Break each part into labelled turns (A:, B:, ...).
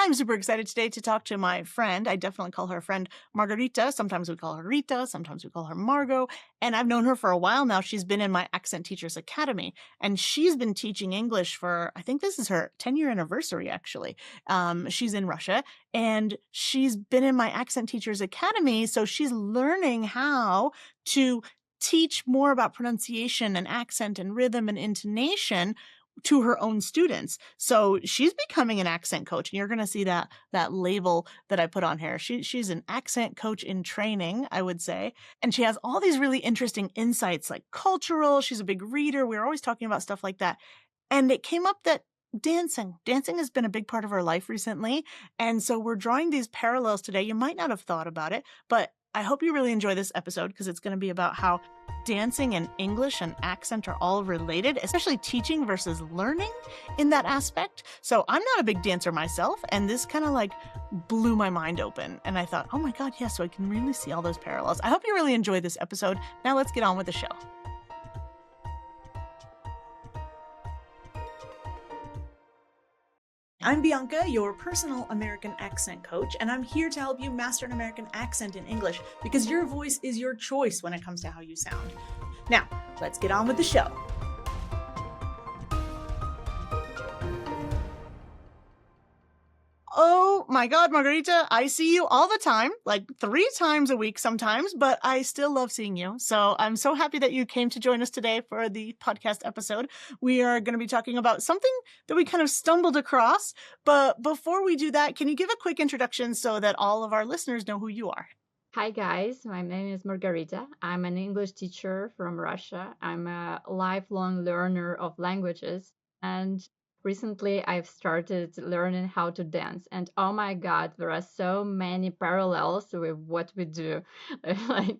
A: I'm super excited today to talk to my friend. I definitely call her friend Margarita. Sometimes we call her Rita. Sometimes we call her Margot. And I've known her for a while now. She's been in my Accent Teachers Academy. And she's been teaching English for, I think this is her 10-year anniversary, actually. She's in Russia. And she's been in my Accent Teachers Academy. So she's learning how to teach more about pronunciation and accent and rhythm and intonation to her own students. So she's becoming an accent coach, and you're going to see that label that I put on here. She's an accent coach in training, I would say. And she has all these really interesting insights, like cultural. She's a big reader. We're always talking about stuff like that. And it came up that dancing has been a big part of her life recently. And so we're drawing these parallels today. You might not have thought about it, but I hope you really enjoy this episode because it's going to be about how dancing and English and accent are all related, especially teaching versus learning in that aspect. So I'm not a big dancer myself, and this kind of like blew my mind open. And I thought, oh my God, yes, so I can really see all those parallels. I hope you really enjoy this episode. Now let's get on with the show. I'm Bianca, your personal American accent coach, and I'm here to help you master an American accent in English because your voice is your choice when it comes to how you sound. Now, let's get on with the show. Oh my God, Margarita, I see you all the time, like 3 times a week sometimes, but I still love seeing you. So I'm so happy that you came to join us today for the podcast episode. We are going to be talking about something that we kind of stumbled across. But before we do that, can you give a quick introduction so that all of our listeners know who you are?
B: Hi guys, my name is Margarita. I'm an English teacher from Russia. I'm a lifelong learner of languages, and recently I've started learning how to dance. And oh my God, there are so many parallels with what we do. Like,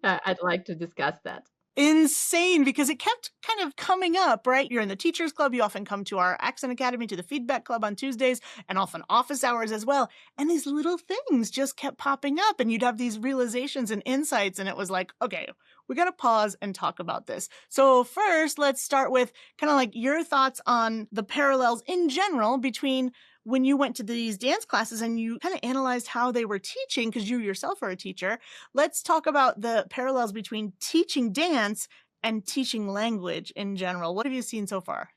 B: I'd like to discuss that.
A: Insane, because it kept kind of coming up, right? You're in the teachers club. You often come to our accent academy, to the feedback club on Tuesdays, and often office hours as well. And these little things just kept popping up, and you'd have these realizations and insights. And it was like, okay, we got to pause and talk about this. So first, let's start with kind of like your thoughts on the parallels in general between when you went to these dance classes and you kind of analyzed how they were teaching, because you yourself are a teacher. Let's talk about the parallels between teaching dance and teaching language in general. What have you seen so far?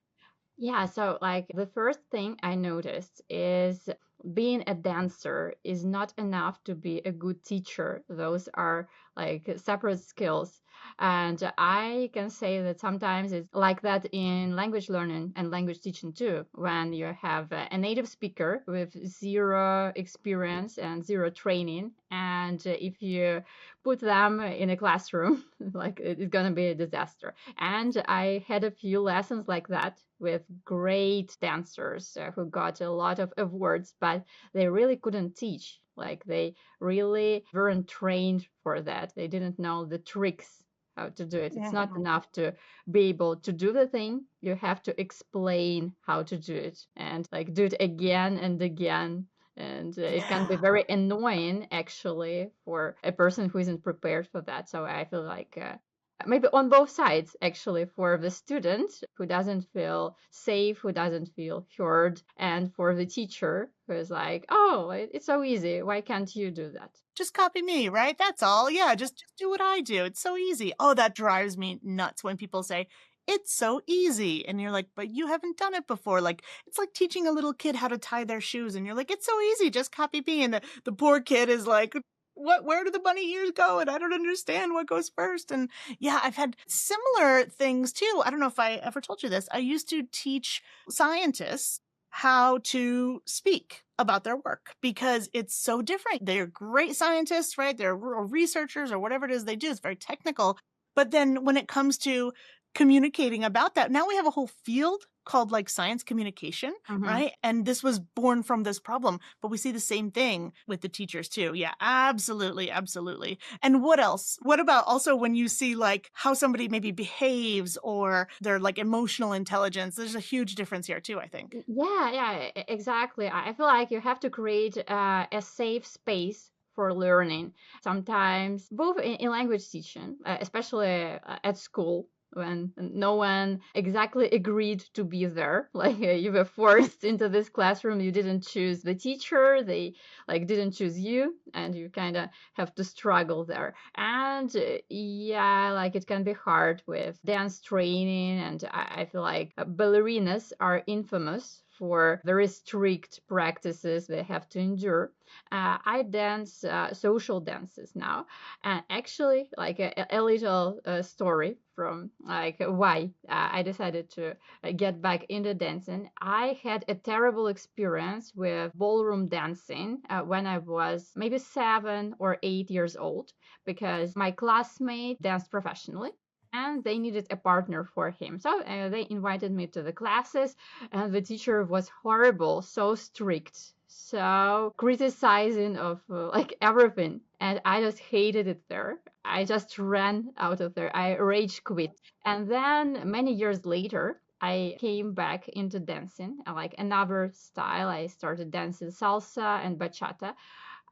B: Yeah, so like the first thing I noticed is being a dancer is not enough to be a good teacher. Those are like separate skills. And I can say that sometimes it's like that in language learning and language teaching too, when you have a native speaker with zero experience and zero training. And if you put them in a classroom, like it's going to be a disaster. And I had a few lessons like that with great dancers who got a lot of awards, but they really couldn't teach. Like they really weren't trained for that. They didn't know the tricks how to do it. It's not enough to be able to do the thing. You have to explain how to do it and like do it again and again. And it can be very annoying actually for a person who isn't prepared for that. So I feel like maybe on both sides actually, for the student who doesn't feel safe, who doesn't feel heard, and for the teacher who is like, oh, it's so easy, why can't you do that?
A: Just copy me, right? That's all. Yeah, just do what I do. It's so easy. Oh, that drives me nuts when people say, it's so easy. And you're like, but you haven't done it before. Like, it's like teaching a little kid how to tie their shoes. And you're like, it's so easy. Just copy me. And the poor kid is like, where do the bunny ears go? And I don't understand what goes first. And yeah, I've had similar things too. I don't know if I ever told you this. I used to teach scientists how to speak about their work because it's so different. They're great scientists, right? They're researchers or whatever it is they do. It's very technical. But then when it comes to communicating about that, now we have a whole field called like science communication, right? And this was born from this problem, but we see the same thing with the teachers too. Yeah, absolutely, absolutely. And what else? What about also when you see like how somebody maybe behaves or their like emotional intelligence? There's a huge difference here too, I think.
B: Yeah, exactly. I feel like you have to create a safe space for learning. Sometimes, both in language teaching, especially at school, when no one exactly agreed to be there. Like you were forced into this classroom. You didn't choose the teacher. They like didn't choose you, and you kind of have to struggle there. And yeah, like it can be hard with dance training, and I feel like ballerinas are infamous for very strict practices they have to endure. I dance social dances now, and actually, like a little story from like why I decided to get back into dancing. I had a terrible experience with ballroom dancing when I was maybe 7 or 8 years old because my classmate danced professionally and they needed a partner for him. So they invited me to the classes, and the teacher was horrible, so strict, so criticizing of like everything. And I just hated it there. I just ran out of there. I rage quit. And then many years later, I came back into dancing, like another style. I started dancing salsa and bachata,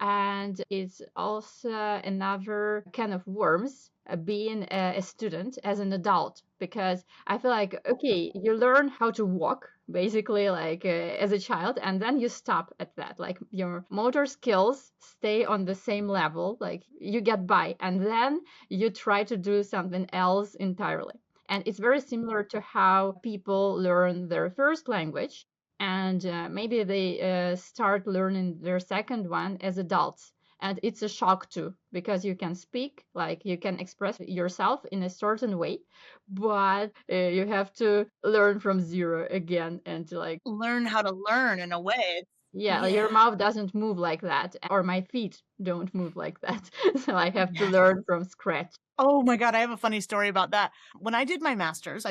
B: and it's also another kind of worms being a student as an adult because I feel like okay, you learn how to walk basically like as a child, and then you stop at that, like your motor skills stay on the same level, like you get by, and then you try to do something else entirely. And it's very similar to how people learn their first language, and maybe they start learning their second one as adults, and it's a shock too because you can speak, like you can express yourself in a certain way, but you have to learn from zero again, and like
A: Learn how to learn in a way.
B: yeah, your
A: Yeah.
B: mouth doesn't move like that, or my feet don't move like that. So I have to
A: Yes.
B: learn from scratch.
A: Oh my god, I have a funny story about that. When I did my master's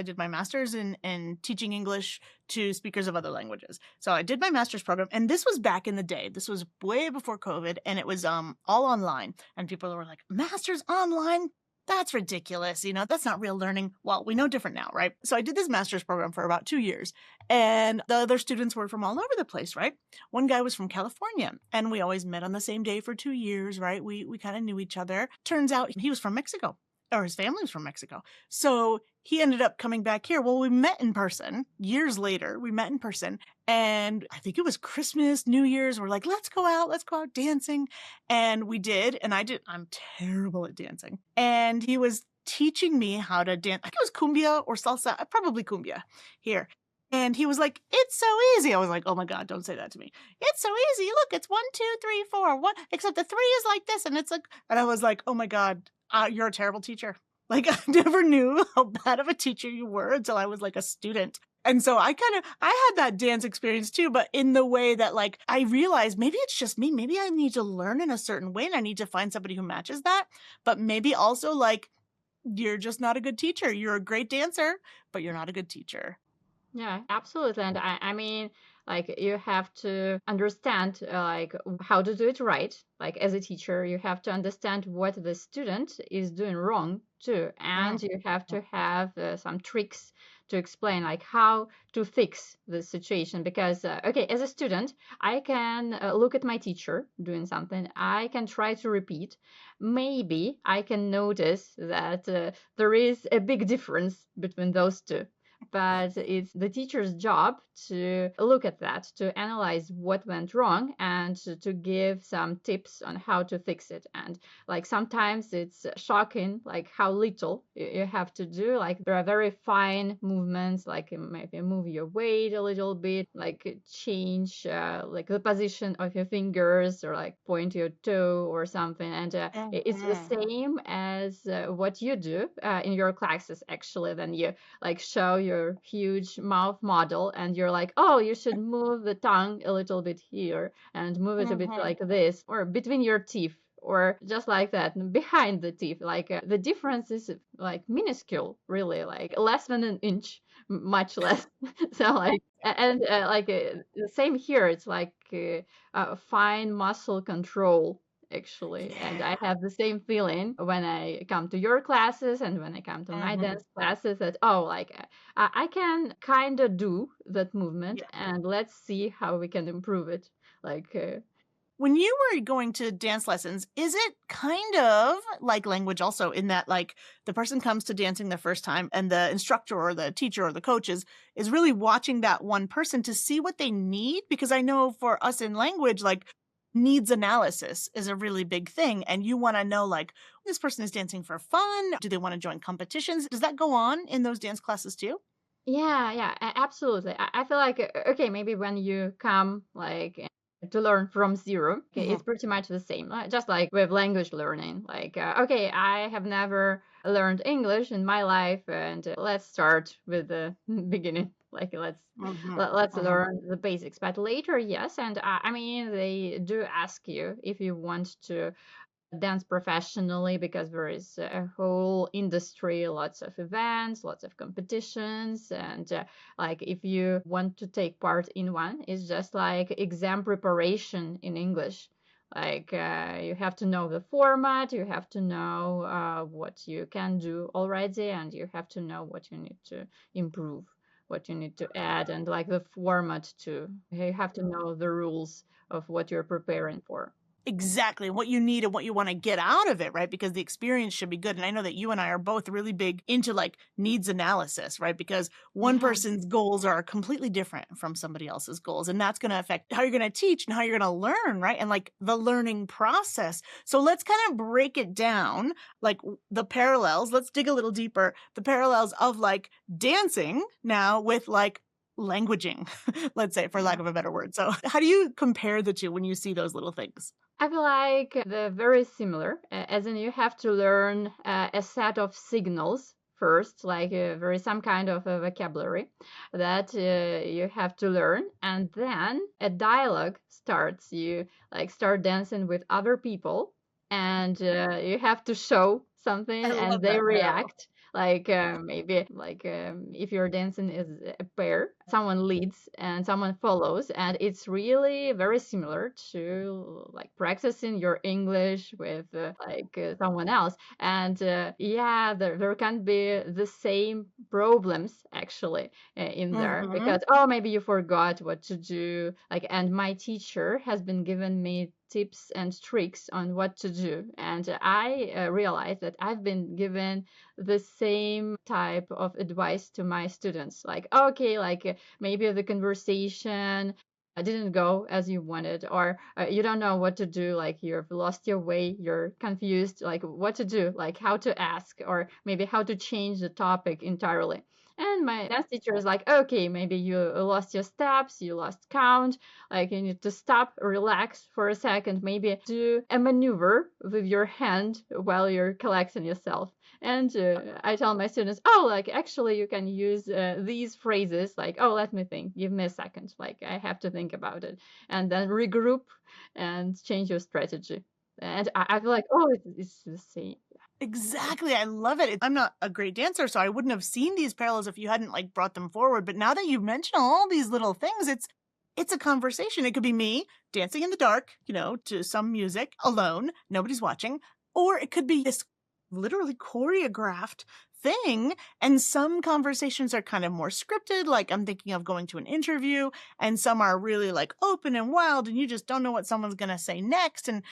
A: in teaching English to speakers of other languages. So I did my master's program, and this was back in the day. This was way before COVID, and it was all online. And people were like, "Master's online? That's ridiculous. You know, that's not real learning." Well, we know different now, right? So I did this master's program for about 2 years, and the other students were from all over the place, right? One guy was from California, and we always met on the same day for 2 years, right? We kind of knew each other. Turns out he was from Mexico, or his family was from Mexico. So he ended up coming back here. Well, we met in person years later. We met in person, and I think it was Christmas, New Year's. We're like, let's go out dancing. And we did. And I'm terrible at dancing. And he was teaching me how to dance. I think it was cumbia or salsa, probably cumbia here. And he was like, "It's so easy." I was like, "Oh my God, don't say that to me. It's so easy. Look, it's 1, 2, 3, 4. One, except the three is like this." And it's like, and I was like, "Oh my God, you're a terrible teacher." Like, I never knew how bad of a teacher you were until I was like a student. And so I had that dance experience too, but in the way that like I realized maybe it's just me. Maybe I need to learn in a certain way and I need to find somebody who matches that. But maybe also like you're just not a good teacher. You're a great dancer, but you're not a good teacher.
B: Yeah, absolutely. And I mean, like you have to understand like how to do it right. Like as a teacher, you have to understand what the student is doing wrong too, and
A: Mm.
B: you have to have some tricks to explain like how to fix the situation. Because okay, as a student, I can look at my teacher doing something. I can try to repeat. Maybe I can notice that there is a big difference between those two, but it's the teacher's job to look at that, to analyze what went wrong, and to give some tips on how to fix it. And like sometimes it's shocking, like how little you have to do. Like there are very fine movements, like maybe move your weight a little bit, like change like the position of your fingers, or like point your toe or something. And it's the
A: Mhm.
B: same as what you do in your classes actually. Then you like show your huge mouth model and you're like, oh, you should move the tongue a little bit here and move it a bit
A: Mhm.
B: like this, or between your teeth, or just like that behind the teeth. Like the difference is like minuscule, really, like less than an inch, much less. So like and like the same here, it's like fine muscle control actually. And I
A: Yeah.
B: have the same feeling when I come to your classes and when I come to my
A: Mhm.
B: dance classes, that oh, like I can kind of do that movement,
A: Yeah.
B: and let's see how we can improve it. Like
A: When you were going to dance lessons, is it kind of like language also in that like the person comes to dancing the first time and the instructor or the teacher or the coach is really watching that one person to see what they need? Because I know for us in language, like needs analysis is a really big thing. And you want to know like this person is dancing for fun. Do they want to join competitions? Does that go on in those dance classes too?
B: Yeah, yeah, absolutely. I feel like okay, maybe when you come like to learn from zero, okay,
A: Mhm.
B: it's pretty much the same. Just like with language learning, like okay, I have never learned English in my life, and let's start with the beginning. Like
A: Mhm.
B: let's
A: Mhm.
B: learn the basics. But later, yes, and I mean they do ask you if you want to dance professionally because there is a whole industry, lots of events, lots of competitions, and like if you want to take part in one, it's just like exam preparation in English. Like you have to know the format, you have to know what you can do already, and you have to know what you need to improve, what you need to add, and like the format too. You have to know the rules of what you're preparing for.
A: Exactly, what you need and what you wanna get out of it, right? Because the experience should be good, and I know that you and I are both really big into, like, needs analysis, right? Because one
B: Yeah.
A: person's goals are completely different from somebody else's goals, and that's gonna affect how you're gonna teach and how you're gonna learn, right? And, like, the learning process. So let's kinda break it down, like, the parallels. Let's dig a little deeper. The parallels of, like, dancing now with, like, languaging, let's say, for lack
B: Yeah.
A: of a better word. So how do you compare the 2 when you see those little things?
B: I feel like they're very similar, as in you have to learn a set of signals first, like there is some kind of a vocabulary that you have to learn, and then a dialogue starts. You like start dancing with other people, and you have to show something,
A: I
B: and
A: love
B: they
A: that parallel.
B: react. Like maybe like if you're dancing as a pair, someone leads and someone follows, and it's really very similar to like practicing your English with someone else. And yeah, there can be the same problems actually in there
A: Mhm.
B: because oh maybe you forgot what to do, like, and my teacher has been giving me tips and tricks on what to do, and I realized that I've been given the same type of advice to my students, like okay, like maybe the conversation didn't go as you wanted, or you don't know what to do, like you've lost your way, you're confused, like what to do, like how to ask, or maybe how to change the topic entirely. And my dance teacher is like, okay, maybe you lost your steps, you lost count, like you need to stop, relax for a second, maybe do a maneuver with your hand while you're collecting yourself. And I tell my students, oh, like actually you can use these phrases, like, oh, let me think, give me a second, like I have to think about it, and then regroup and change your strategy. And I feel like, oh, it's the same.
A: Exactly, I love it. I'm not a great dancer, so I wouldn't have seen these parallels if you hadn't, like, brought them forward, but now that you've mentioned all these little things, it's a conversation. It could be me dancing in the dark, to some music alone, nobody's watching, or it could be this literally choreographed thing, and some conversations are kind of more scripted, like, I'm thinking of going to an interview, and some are really, like, open and wild, and you just don't know what someone's gonna say next, and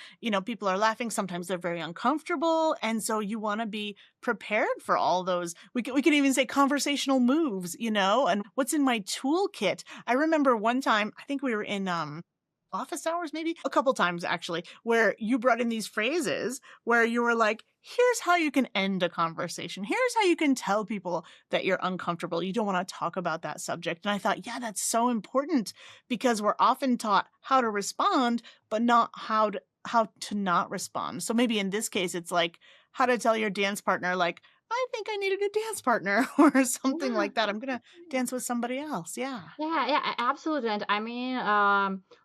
A: people are laughing. Sometimes they're very uncomfortable. And so you want to be prepared for all those. We can even say conversational moves, and what's in my toolkit. I remember one time, I think we were in office hours, maybe a couple times actually, where you brought in these phrases where you were like, here's how you can end a conversation. Here's how you can tell people that you're uncomfortable. You don't want to talk about that subject. And I thought, yeah, that's so important because we're often taught how to respond, but not how to not respond. So maybe in this case, it's like how to tell your dance partner, like, I think I need a new dance partner or something
B: Yeah,
A: like that. I'm gonna dance with somebody else. Yeah.
B: yeah, yeah, absolutely. And I mean,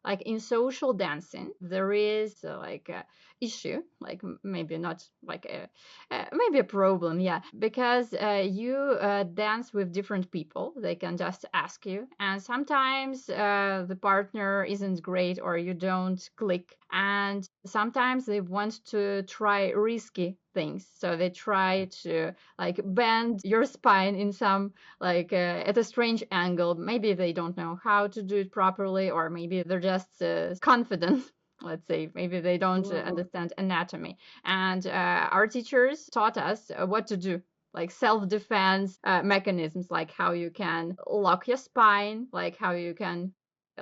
B: like in social dancing, there is like a issue, like maybe not like maybe a problem, yeah, because you dance with different people. They can just ask you, and sometimes the partner isn't great, or you don't click, and sometimes they want to try risky things, so they try to like bend your spine in some like at a strange angle. Maybe they don't know how to do it properly, or maybe they're just confident. let's say maybe they don't
A: Ooh.
B: understand anatomy, and our teachers taught us what to do, like self-defense mechanisms, like how you can lock your spine, like how you can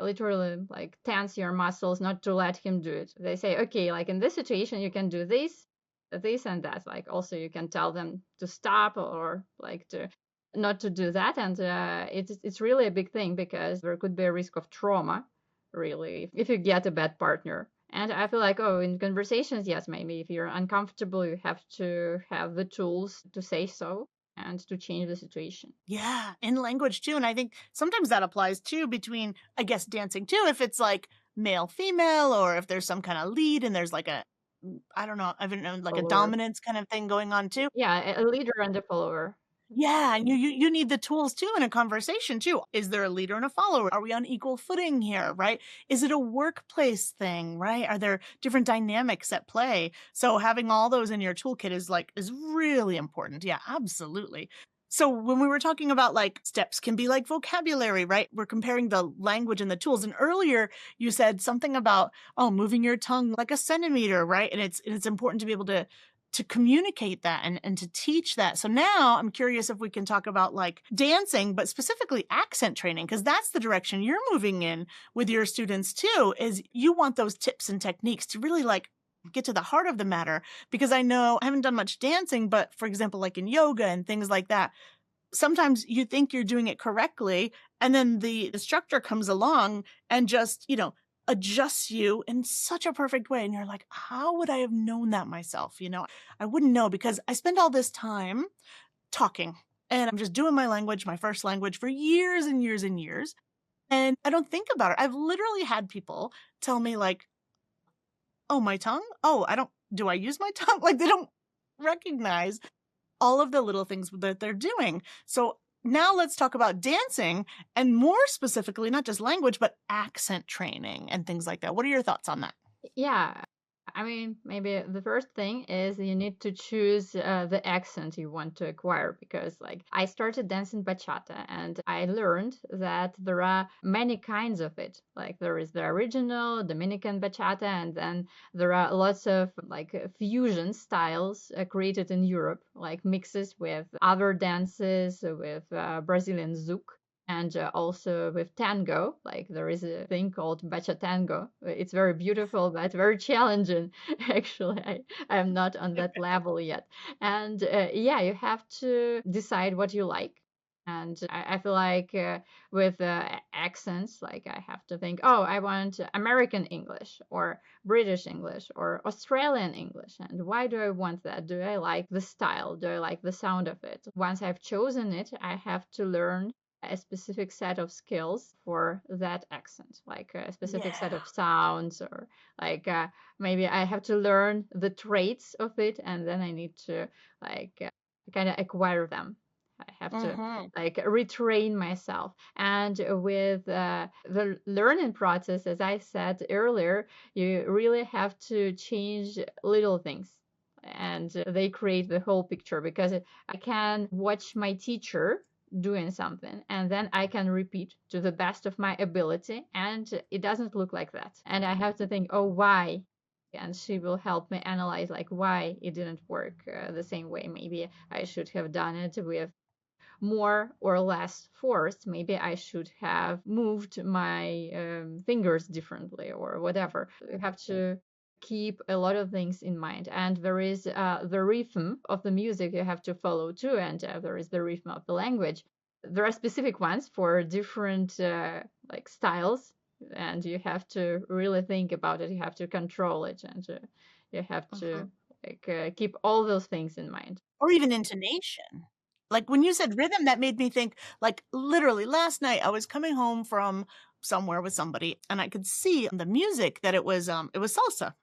B: literally like tense your muscles not to let him do it. They say, okay, like in this situation you can do this and that, like also you can tell them to stop or like to not to do that. And it's really a big thing because there could be a risk of trauma, really, if you get a bad partner. And I feel like, oh, in conversations, yes, maybe if you're uncomfortable, you have to have the tools to say so and to change the situation.
A: Yeah, in language too, and I think sometimes that applies too between, I guess, dancing too, if it's, like, male, female, or if there's some kinda lead and there's, like, I don't know, like, a
B: Follower.
A: dominance kind of thing going on too.
B: Yeah, a leader and a follower.
A: Yeah, and you need the tools too in a conversation too. Is there a leader and a follower? Are we on equal footing here, right? Is it a workplace thing, right? Are there different dynamics at play? So having all those in your toolkit is really important. Yeah, absolutely. So when we were talking about like steps can be like vocabulary, right? We're comparing the language and the tools. And earlier you said something about moving your tongue like a centimeter, right? And it's important to be able to communicate that and to teach that. So now I'm curious if we can talk about like dancing, but specifically accent training, because that's the direction you're moving in with your students too, is you want those tips and techniques to really like get to the heart of the matter. Because I know I haven't done much dancing, but for example, like in yoga and things like that, sometimes you think you're doing it correctly, and then the instructor comes along and just, adjusts you in such a perfect way. And you're like, how would I have known that myself? I wouldn't know because I spend all this time talking and I'm just doing my language, my first language for years and years and years. And I don't think about it. I've literally had people tell me, like, oh, my tongue? Oh, do I use my tongue? Like, they don't recognize all of the little things that they're doing. So now let's talk about dancing and more specifically, not just language, but accent training and things like that. What are your thoughts on that?
B: Yeah, I mean, maybe the first thing is you need to choose the accent you want to acquire, because, like, I started dancing bachata and I learned that there are many kinds of it. Like, there is the original Dominican bachata, and then there are lots of like fusion styles created in Europe, like mixes with other dances, with Brazilian zouk, and also with tango. Like there is a thing called bachatango. It's very beautiful but very challenging. Actually, I am not on that level yet. And yeah, you have to decide what you like. And I feel like with accents, like I have to think, oh, I want American English or British English or Australian English. And why do I want that? Do I like the style? Do I like the sound of it? Once I've chosen it, I have to learn a specific set of skills for that accent, like a specific set
A: Yeah.
B: of sounds, or like maybe I have to learn the traits of it, and then I need to like kind of acquire them. I have to
A: Hmm.
B: like retrain myself. And with the learning process, as I said earlier, you really have to change little things. And they create the whole picture, because I can watch my teacher doing something and then I can repeat to the best of my ability, and it doesn't look like that, and I have to think, oh, why? And she will help me analyze like why it didn't work the same way. Maybe I should have done it with more or less force. Maybe I should have moved my fingers differently or whatever. You have to keep a lot of things in mind. And there is the rhythm of the music you have to follow too. And there is the rhythm of the language. There are specific ones for different like styles. And you have to really think about it. You have to control it, and you have
A: Hmm.
B: to like keep all those things in mind.
A: Or even intonation. Like when you said rhythm, that made me think, like, literally last night I was coming home from somewhere with somebody and I could see on the music that it was salsa.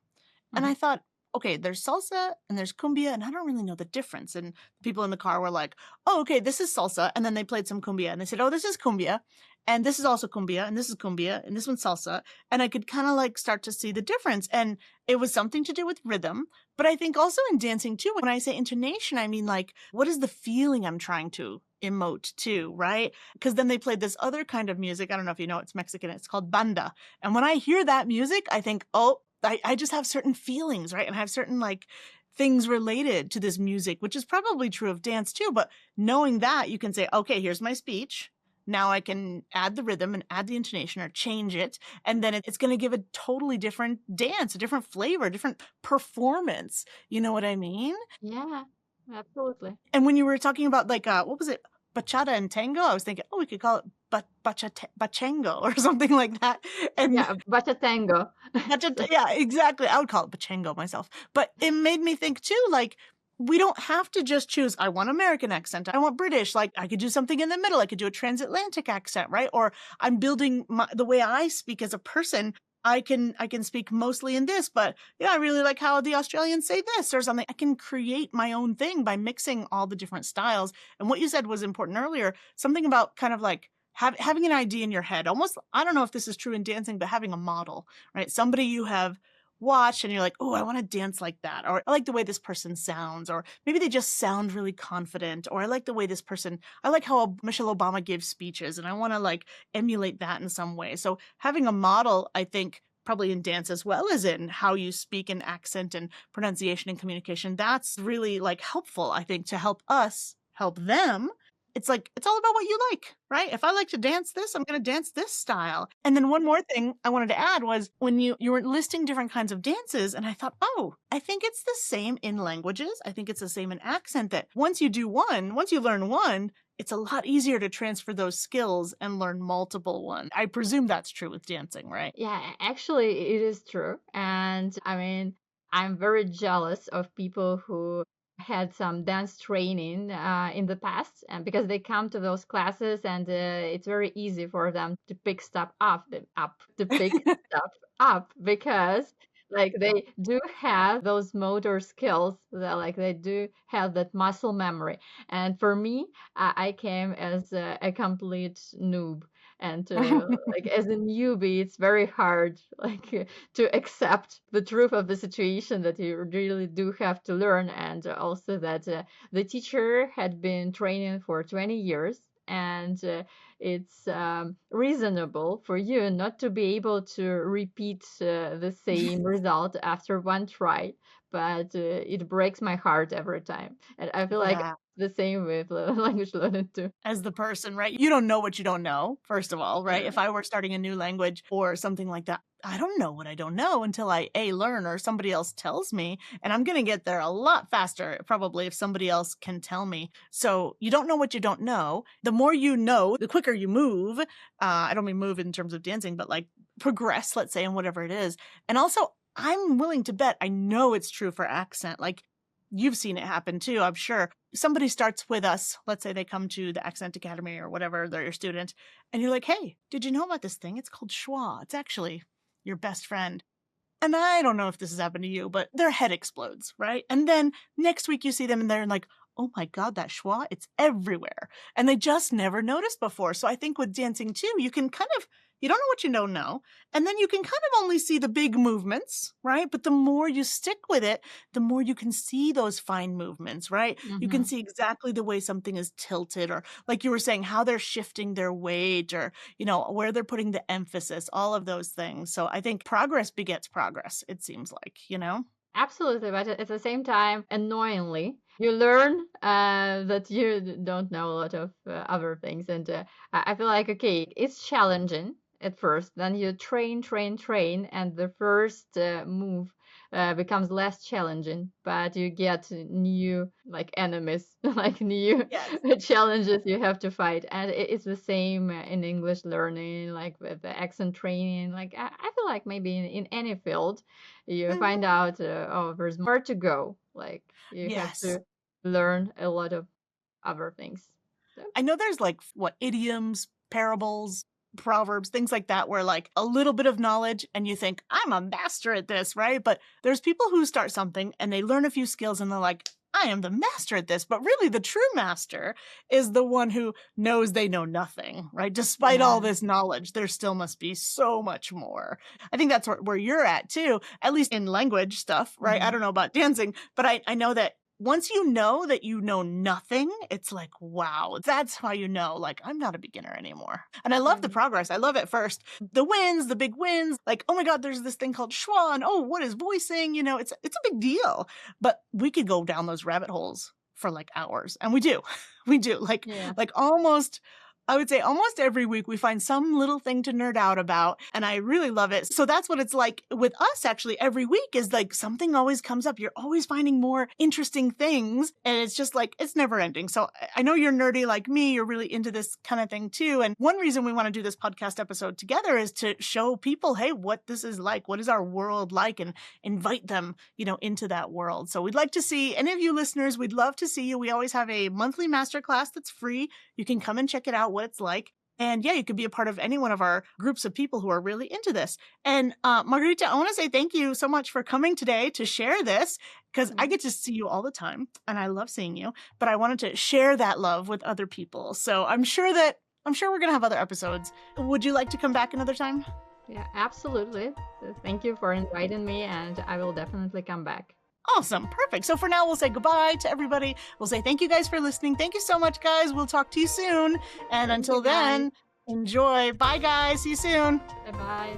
A: And
B: Mhm.
A: I thought, okay, there's salsa and there's cumbia, and I don't really know the difference. And the people in the car were like, oh, okay, this is salsa. And then they played some cumbia and they said, oh, this is cumbia. And this is also cumbia, and this is cumbia, and this one's salsa. And I could kind of like start to see the difference. And it was something to do with rhythm. But I think also in dancing too, when I say intonation, I mean like, what is the feeling I'm trying to emote too, right? Because then they played this other kind of music. I don't know if you know, it's Mexican. It's called banda. And when I hear that music, I think, oh, I just have certain feelings, right? And I have certain like things related to this music, which is probably true of dance too. But knowing that, you can say, okay, here's my speech. Now I can add the rhythm and add the intonation or change it. And then it's going to give a totally different dance, a different flavor, a different performance. You know what I mean?
B: Yeah, absolutely.
A: And when you were talking about like, what was it? Bachata and tango, I was thinking, oh, we could call it bachango or something like that. And
B: Yeah, bachatango.
A: bachata, yeah, exactly. I would call it bachango myself. But it made me think too, like, we don't have to just choose, I want American accent, I want British. Like, I could do something in the middle. I could do a transatlantic accent, right? Or I'm building the way I speak as a person. I can speak mostly in this, but yeah, I really like how the Australians say this or something. I can create my own thing by mixing all the different styles. And what you said was important earlier, something about kind of like having an idea in your head. Almost, I don't know if this is true in dancing, but having a model, right? Somebody you have watched and you're like, oh, I want to dance like that. Or I like the way this person sounds. Or maybe they just sound really confident. Or I like the way this person, I like how Michelle Obama gives speeches and I want to like emulate that in some way. So having a model, I think, probably in dance as well as in how you speak and accent and pronunciation and communication, that's really like helpful, I think, to help us help them. It's like, it's all about what you like, right? If I like to dance this, I'm going to dance this style. And then one more thing I wanted to add was when you were listing different kinds of dances, and I thought, oh, I think it's the same in languages. I think it's the same in accent that once you do one, once you learn one, it's a lot easier to transfer those skills and learn multiple ones. I presume that's true with dancing, right?
B: Yeah, actually, it is true. And I mean, I'm very jealous of people who had some dance training in the past, and because they come to those classes and it's very easy for them to pick stuff to pick stuff up because like they do have those motor skills that like they do have that muscle memory. And for me, I came as a complete noob and like as a newbie it's very hard like to accept the truth of the situation that you really do have to learn, and also that the teacher had been training for 20 years, and it's reasonable for you not to be able to repeat the same result after one try, but it breaks my heart every time, and I feel like
A: Yeah.
B: the same with language learning too.
A: As the person, right? You don't know what you don't know, first of all, right?
B: Yeah.
A: If I were starting a new language or something like that, I don't know what I don't know until I A, learn or somebody else tells me. And I'm going to get there a lot faster, probably, if somebody else can tell me. So you don't know what you don't know. The more you know, the quicker you move. I don't mean move in terms of dancing, but like progress, let's say, in whatever it is. And also, I'm willing to bet, I know it's true for accent. Like, you've seen it happen too, I'm sure. Somebody starts with us, let's say they come to the Accent Academy or whatever, they're your student, and you're like, hey, did you know about this thing? It's called schwa. It's actually your best friend. And I don't know if this has happened to you, but their head explodes, right? And then next week you see them and they're like, oh my God, that schwa, it's everywhere. And they just never noticed before. So I think with dancing too, you can kind of, you don't know what you don't know. And then you can kind of only see the big movements, right? But the more you stick with it, the more you can see those fine movements, right? You can
B: Hmm.
A: see exactly the way something is tilted, or like you were saying, how they're shifting their weight, or, where they're putting the emphasis, all of those things. So I think progress begets progress, it seems like.
B: Absolutely, but at the same time, annoyingly, you learn that you don't know a lot of other things, and I feel like okay, it's challenging at first. Then you train, train, train, and the first move becomes less challenging, but you get new like enemies, like new
A: Yes.
B: challenges you have to fight, and it's the same in English learning, like with the accent training. Like I feel like maybe in any field you
A: Mhm.
B: find out oh there's more to go, like you have
A: Yes.
B: to learn a lot of other things, so
A: I know there's like what idioms, parables, proverbs, things like that, where like a little bit of knowledge and you think, I'm a master at this, right? But there's people who start something and they learn a few skills and they're like, I am the master at this. But really, the true master is the one who knows they know nothing, right? Despite
B: yeah.
A: all this knowledge, there still must be so much more. I think that's where you're at too, at least in language stuff, right? I
B: Hmm.
A: don't know about dancing, but I know that once you know that you know nothing, it's like, wow, that's how you know, like, I'm not a beginner anymore. And I love the
B: Mhm.
A: progress. I love at first the wins, the big wins, like, oh my God, there's this thing called schwa, and oh, what is voicing? You know, it's a big deal. But we could go down those rabbit holes for like hours. And we do. We do.
B: Yeah.
A: Like almost I would say almost every week we find some little thing to nerd out about, and I really love it. So that's what it's like with us actually every week is like something always comes up. You're always finding more interesting things, and it's just like it's never ending. So I know you're nerdy like me. You're really into this kind of thing too. And one reason we want to do this podcast episode together is to show people, hey, what this is like. What is our world like? And invite them, into that world. So we'd like to see any of you listeners. We'd love to see you. We always have a monthly masterclass that's free. You can come and check it out, what it's like. And yeah, you could be a part of any one of our groups of people who are really into this. And Margarita, I want to say thank you so much for coming today to share this because I
B: Mhm.
A: get to see you all the time and I love seeing you, but I wanted to share that love with other people. So I'm sure we're going to have other episodes. Would you like to come back another time?
B: Yeah, absolutely. Thank you for inviting me, and I will definitely come back.
A: Awesome. Perfect. So for now, we'll say goodbye to everybody. We'll say thank you guys for listening. Thank you so much, guys. We'll talk to you soon. And
B: Thank you,
A: until
B: guys.
A: then, enjoy. Bye, guys. See you soon.
B: Bye bye.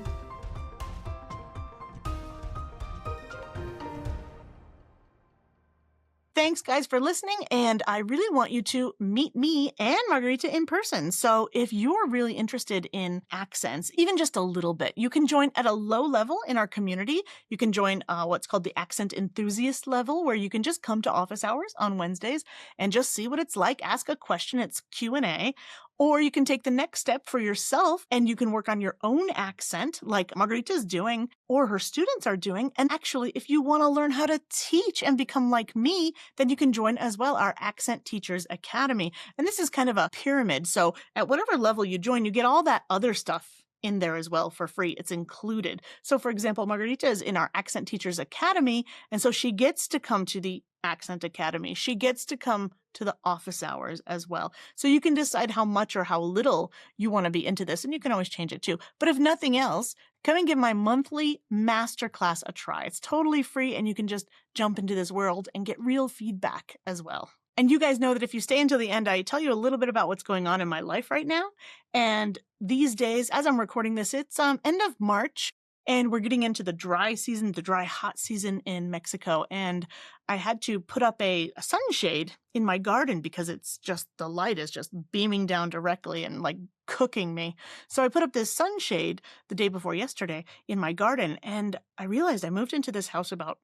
A: Thanks, guys, for listening. And I really want you to meet me and Margarita in person. So if you're really interested in accents, even just a little bit, you can join at a low level in our community. You can join what's called the accent enthusiast level, where you can just come to office hours on Wednesdays and just see what it's like. Ask a question. It's Q&A. Or you can take the next step for yourself and you can work on your own accent like Margarita's doing or her students are doing. And actually, if you want to learn how to teach and become like me, then you can join as well our Accent Teachers Academy. And this is kind of a pyramid. So at whatever level you join, you get all that other stuff in there as well for free. It's included. So for example, Margarita is in our Accent Teachers Academy. And so she gets to come to the Accent Academy. She gets to come to the office hours as well. So you can decide how much or how little you want to be into this, and you can always change it too. But if nothing else, come and give my monthly masterclass a try. It's totally free, and you can just jump into this world and get real feedback as well. And you guys know that if you stay until the end, I tell you a little bit about what's going on in my life right now. And these days, as I'm recording this, it's end of March. And we're getting into the dry season, the dry, hot season in Mexico. And I had to put up a sunshade in my garden because it's just, the light is just beaming down directly and like cooking me. So I put up this sunshade the day before yesterday in my garden. And I realized I moved into this house about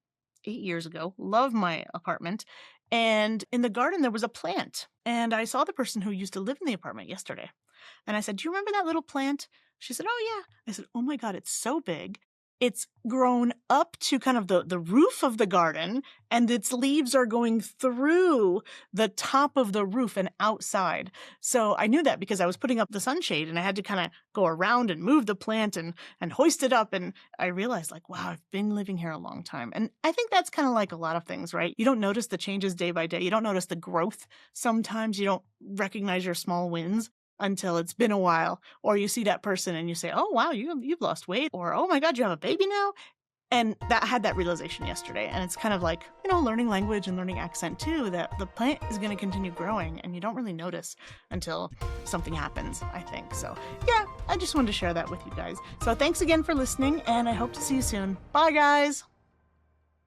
A: 8 years ago. Love my apartment. And in the garden, there was a plant. And I saw the person who used to live in the apartment yesterday. And I said, do you remember that little plant? She said, oh, yeah. I said, oh, my God, it's so big. It's grown up to kind of the roof of the garden, and its leaves are going through the top of the roof and outside. So I knew that because I was putting up the sunshade, and I had to kind of go around and move the plant and hoist it up. And I realized, like, wow, I've been living here a long time. And I think that's kind of like a lot of things, right? You don't notice the changes day by day. You don't notice the growth. Sometimes you don't recognize your small wins until it's been a while, or you see that person and you say, oh, wow, you've lost weight, or oh my God, you have a baby now. And I had that realization yesterday. And it's kind of like, learning language and learning accent too, that the plant is going to continue growing and you don't really notice until something happens, I think. So yeah, I just wanted to share that with you guys. So thanks again for listening, and I hope to see you soon. Bye, guys.